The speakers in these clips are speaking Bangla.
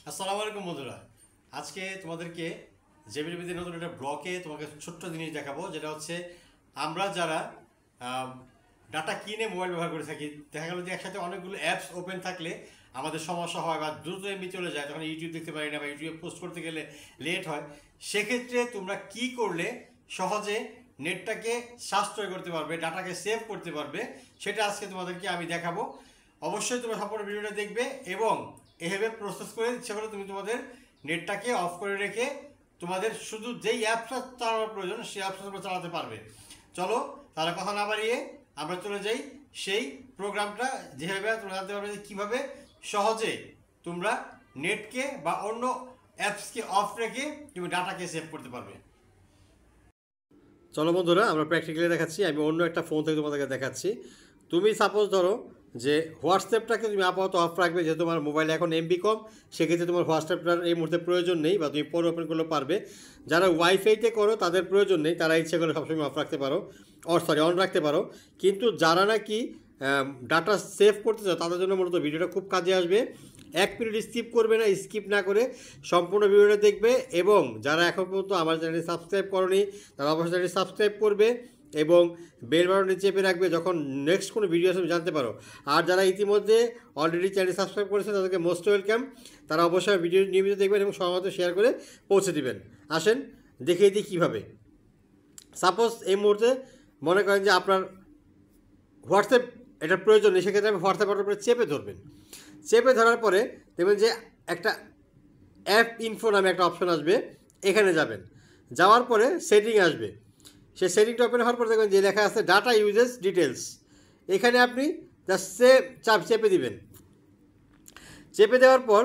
আসসালামু আলাইকুম বন্ধুরা। আজকে তোমাদেরকে জেবিবিতে নতুন একটা ব্লকে তোমাকে ছোট্ট জিনিস দেখাবো, যেটা হচ্ছে আমরা যারা ডাটা কিনে মোবাইল ব্যবহার করে থাকি, দেখা গেলো যে একসাথে অনেকগুলো অ্যাপস ওপেন থাকলে আমাদের সমস্যা হয় বা দ্রুত এমবি চলে যায়, তখন ইউটিউব দেখতে পারি না বা ইউটিউবে পোস্ট করতে গেলে লেট হয়। সেক্ষেত্রে তোমরা কি করলে সহজে নেটটাকে সাশ্রয় করতে পারবে, ডাটাকে সেভ করতে পারবে, সেটা আজকে তোমাদেরকে আমি দেখাবো। অবশ্যই তোমরা সম্পূর্ণ ভিডিওটা দেখবে এবং এভাবে প্রসেস করে ইচ্ছা করে তুমি তোমাদের নেটটাকে অফ করে রেখে তোমাদের শুধু যেই অ্যাপসটা চালানোর প্রয়োজন সেই অ্যাপসটা তোমরা চালাতে পারবে। চলো তাহলে কথা না বাড়িয়ে আমরা চলে যাই সেই প্রোগ্রামটা, যেভাবে তোমরা জানতে পারবে যে কীভাবে সহজে তোমরা নেটকে বা অন্য অ্যাপসকে অফ রেখে তুমি ডাটাকে সেভ করতে পারবে। চলো বন্ধুরা, আমরা প্র্যাকটিক্যালি দেখাচ্ছি। আমি অন্য একটা ফোন থেকে তোমাদেরকে দেখাচ্ছি। তুমি সাপোজ ধরো যে হোয়াটসঅ্যাপটাকে তুমি আপাতত অফ রাখবে, যেহেতু তোমার মোবাইলে এখন এমবি কম, সেক্ষেত্রে তোমার হোয়াটসঅ্যাপটার এই মুহূর্তে প্রয়োজন নেই বা তুমি পরে ওপেন করলেও পারবে। যারা ওয়াইফাইতে করো তাদের প্রয়োজন নেই, তারা ইচ্ছে করে সবসময় অফ রাখতে পারো, অন রাখতে পারো। কিন্তু যারা নাকি ডাটা সেভ করতে চাও তাদের জন্য মূলত ভিডিওটা খুব কাজে আসবে। 1 মিনিট স্কিপ করবে না, স্কিপ না করে সম্পূর্ণ ভিডিওটা দেখবে। এবং যারা এখন পর্যন্ত আমার চ্যানেলটি সাবস্ক্রাইব করনি তারা অবশ্যই চ্যানেলটি সাবস্ক্রাইব করবে এবং বেল বাটনটি চেপে রাখবে, যখন নেক্সট কোনো ভিডিও আসবে জানতে পারো। আর যারা ইতিমধ্যে অলরেডি চ্যানেল সাবস্ক্রাইব করেছে তাদেরকে মোস্ট ওয়েলকাম। তারা অবশ্যই ভিডিও নিয়মিত দেখবেন এবং সবার শেয়ার করে পৌঁছে দিবেন। আসেন দেখিয়ে দিই কীভাবে। সাপোজ এই মুহূর্তে মনে করেন যে আপনার হোয়াটসঅ্যাপ এটার প্রয়োজন নেই, সেক্ষেত্রে আপনি হোয়াটসঅ্যাপ বাটনের উপরে চেপে ধরবেন। চেপে ধরার পরে দেখবেন যে একটা অ্যাপ ইনফো নামে একটা অপশন আসবে, এখানে যাবেন। যাওয়ার পরে সেটিং আসবে, সেই সেটিংটা ওপেন হওয়ার পর দেখবেন যে লেখা আছে ডাটা ইউজেস ডিটেলস। এখানে আপনি জাস্ট চেপে দিবেন। চেপে দেওয়ার পর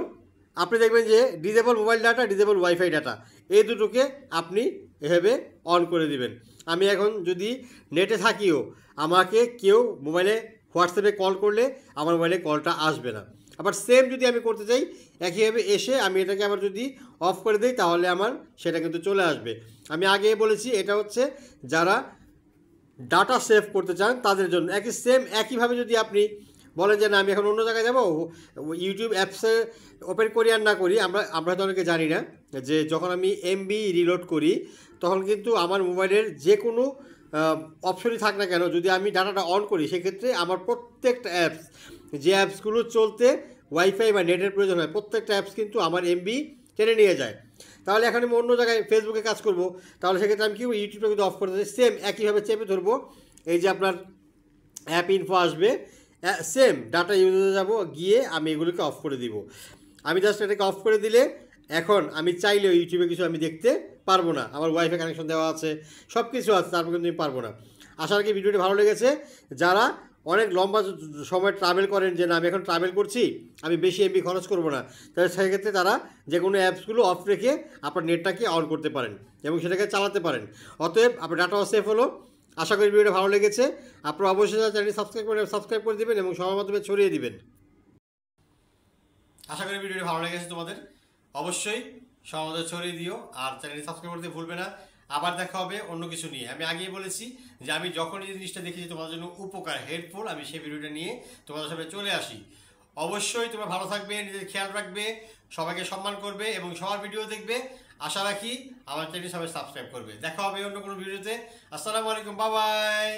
আপনি দেখবেন যে disable mobile data, disable wifi data, এই দুটোকে আপনি এভাবে অন করে দিবেন। আমি এখন যদি নেটে থাকিও আমাকে কেউ মোবাইলে হোয়াটসঅ্যাপে কল করলে আমার মোবাইলে কলটা আসবে না। আবার সেম যদি আমি করতে চাই একইভাবে এসে আমি এটাকে আবার যদি অফ করে দিই তাহলে আমার সেটা কিন্তু চলে আসবে। আমি আগে বলেছি এটা হচ্ছে যারা ডাটা সেভ করতে চান তাদের জন্য। একইভাবে যদি আপনি বলেন যে না আমি এখন অন্য জায়গায় যাবো, ইউটিউব অ্যাপসে ওপেন করি আর না করি, আমরা তো অনেকে জানি না যে যখন আমি এমবি রিলোড করি তখন কিন্তু আমার মোবাইলের যে কোনো অপশনই থাক না কেন, যদি আমি ডাটাটা অন করি সেক্ষেত্রে আমার প্রত্যেকটা অ্যাপস, যে অ্যাপসগুলো চলতে ওয়াইফাই বা নেটের প্রয়োজন হয়, প্রত্যেকটা অ্যাপস কিন্তু আমার এমবি টেনে নিয়ে যায়। তাহলে এখন আমি অন্য জায়গায় ফেসবুকে কাজ করব, তাহলে সেক্ষেত্রে আমি কি ইউটিউবটা কিন্তু অফ করে দিই। সেম একইভাবে চেপে ধরবো, এই যে আপনার অ্যাপ ইনফো আসবে, সেম ডাটা ইউজে যাব, গিয়ে আমি এগুলোকে অফ করে দিব। আমি জাস্ট এটাকে অফ করে দিলে এখন আমি চাইলেও ইউটিউবে কিছু আমি দেখতে পারবো না। আমার ওয়াইফাই কানেকশন দেওয়া আছে, সব কিছু আছে, তারপর কিন্তু আমি পারবো না। আশা করি ভিডিওটি ভালো লেগেছে। যারা অনেক লম্বা সময় ট্রাভেল করেন যে না আমি এখন ট্রাভেল করছি, আমি বেশি এমবি খরচ করবো না, তাহলে সেক্ষেত্রে তারা যে কোনো অ্যাপসগুলো অফ রেখে আপনার নেটটাকে অন করতে পারেন এবং সেটাকে চালাতে পারেন। অতএব আপনার ডাটাও সেফ হলো। আশা করি ভিডিওটা ভালো লেগেছে। আপনারা অবশ্যই চ্যানেলটি সাবস্ক্রাইব করে দেবেন এবং সবার মাধ্যমে ছড়িয়ে দিবেন। আশা করি ভিডিওটি ভালো লেগেছে তোমাদের। অবশ্যই সবার মাধ্যমে ছড়িয়ে দিও আর চ্যানেলটি সাবস্ক্রাইব করতে ভুলবে না। আবার দেখা হবে অন্য কিছু নিয়ে। আমি আগেই বলেছি যে আমি যখন এই জিনিসটা দেখেছি তোমাদের জন্য উপকার হেল্পফুল, আমি সেই ভিডিওটা নিয়ে তোমাদের সামনে চলে আসি। অবশ্যই তোমরা ভালো থাকবে, নিজের খেয়াল রাখবে, সবাইকে সম্মান করবে এবং সবার ভিডিও দেখবে। আশা রাখি আমার চ্যানেলটি সবাই সাবস্ক্রাইব করবে। দেখা হবে অন্য কোনো ভিডিওতে। আসসালামু আলাইকুম, বাই বাই।